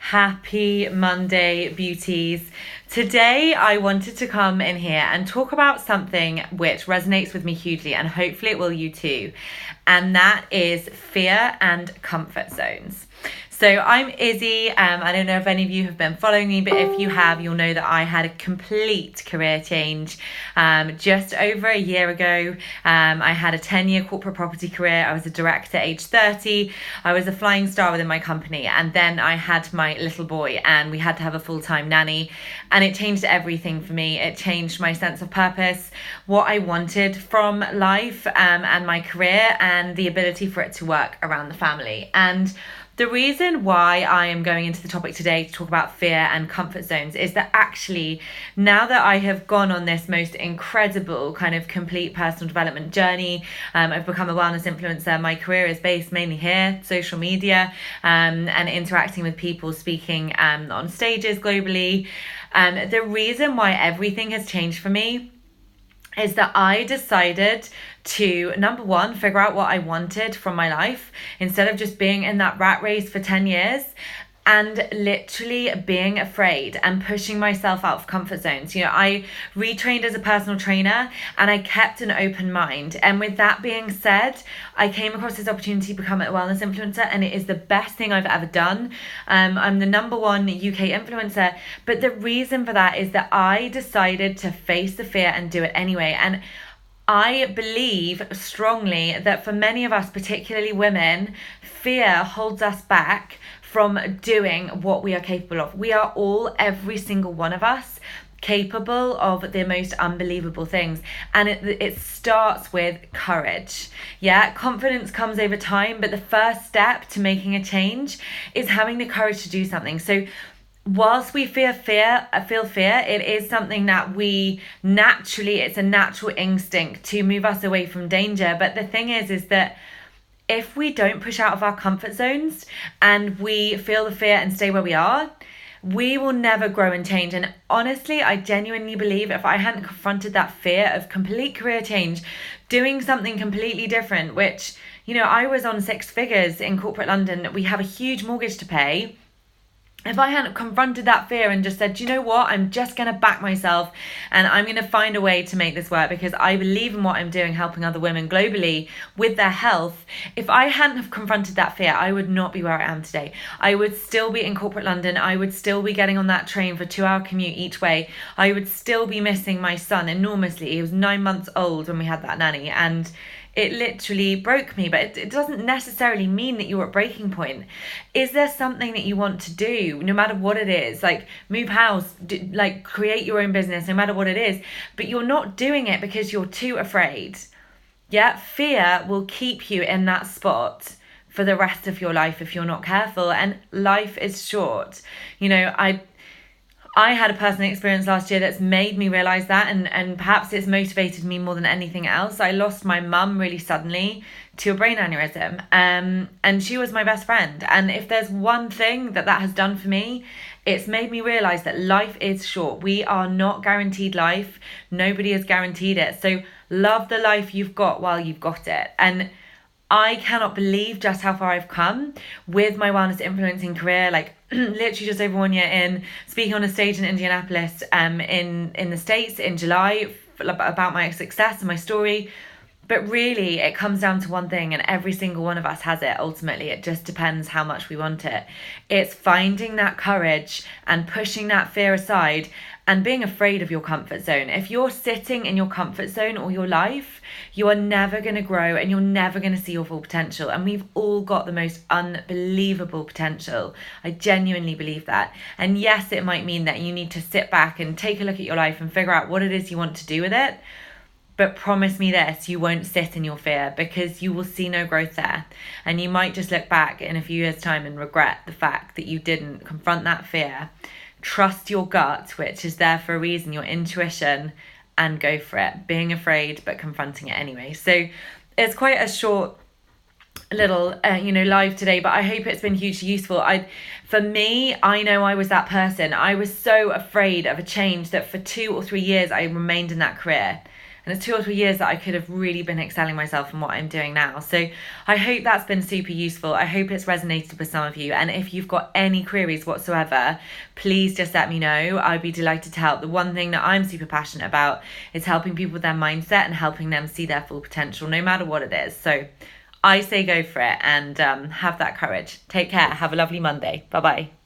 Happy Monday, beauties. Today, I wanted to come in here and talk about something which resonates with me hugely, and hopefully it will you too. And that is fear and comfort zones. So I'm Izzy. I don't know if any of you have been following me, but if you have, you'll know that I had a complete career change just over a year ago. I had a 10-year corporate property career. I was a director at age 30. I was a flying star within my company. And then I had my little boy and we had to have a full-time nanny. And it changed everything for me. It changed my sense of purpose, what I wanted from life and my career, and the ability for it to work around the family. And the reason why I am going into the topic today to talk about fear and comfort zones is that actually, now that I have gone on this most incredible kind of complete personal development journey, I've become a wellness influencer. My career is based mainly here, social media, and interacting with people, speaking on stages globally. The reason why everything has changed for me is that I decided to, number one, figure out what I wanted from my life instead of just being in that rat race for 10 years and literally being afraid and pushing myself out of comfort zones. I retrained as a personal trainer and I kept an open mind. And with that being said, I came across this opportunity to become a wellness influencer, and it is the best thing I've ever done. I'm the number one UK influencer, but the reason for that is that I decided to face the fear and do it anyway. And I believe strongly that for many of us, particularly women, fear holds us back from doing what we are capable of. We are all, every single one of us, capable of the most unbelievable things, and it starts with courage. Confidence comes over time, but the first step to making a change is having the courage to do something. So whilst we feel fear, it is something that it's a natural instinct to move us away from danger. But the thing is that if we don't push out of our comfort zones and we feel the fear and stay where we are, we will never grow and change. And honestly, I genuinely believe if I hadn't confronted that fear of complete career change, doing something completely different, which, I was on 6 figures in corporate London. We have a huge mortgage to pay. If I hadn't confronted that fear and just said, you know what, I'm just going to back myself and I'm going to find a way to make this work because I believe in what I'm doing, helping other women globally with their health. If I hadn't have confronted that fear, I would not be where I am today. I would still be in corporate London. I would still be getting on that train for a 2-hour commute each way. I would still be missing my son enormously. He was 9 months old when we had that nanny, and it literally broke me. But it doesn't necessarily mean that you're at breaking point. Is there something that you want to do, no matter what it is? Like move house, create your own business, no matter what it is. But you're not doing it because you're too afraid. Fear will keep you in that spot for the rest of your life if you're not careful. And life is short. I had a personal experience last year that's made me realise that, and perhaps it's motivated me more than anything else. I lost my mum really suddenly to a brain aneurysm, and she was my best friend. And if there's one thing that has done for me, it's made me realise that life is short. We are not guaranteed life. Nobody is guaranteed it. So love the life you've got while you've got it. And I cannot believe just how far I've come with my wellness influencing career. Literally just over 1 year in, speaking on a stage in Indianapolis in the States in July about my success and my story. But really, it comes down to one thing, and every single one of us has it. Ultimately, it just depends how much we want it. It's finding that courage and pushing that fear aside and being afraid of your comfort zone. If you're sitting in your comfort zone all your life, you are never going to grow and you're never going to see your full potential. And we've all got the most unbelievable potential. I genuinely believe that. And yes, it might mean that you need to sit back and take a look at your life and figure out what it is you want to do with it. But promise me this, you won't sit in your fear, because you will see no growth there. And you might just look back in a few years' time and regret the fact that you didn't confront that fear. Trust your gut, which is there for a reason, your intuition, and go for it. Being afraid, but confronting it anyway. So it's quite a short little live today, but I hope it's been hugely useful. For me, I know I was that person. I was so afraid of a change that for 2 or 3 years I remained in that career. And it's 2 or 3 years that I could have really been excelling myself in what I'm doing now. So I hope that's been super useful. I hope it's resonated with some of you. And if you've got any queries whatsoever, please just let me know. I'd be delighted to help. The one thing that I'm super passionate about is helping people with their mindset and helping them see their full potential, no matter what it is. So I say go for it and have that courage. Take care. Have a lovely Monday. Bye-bye.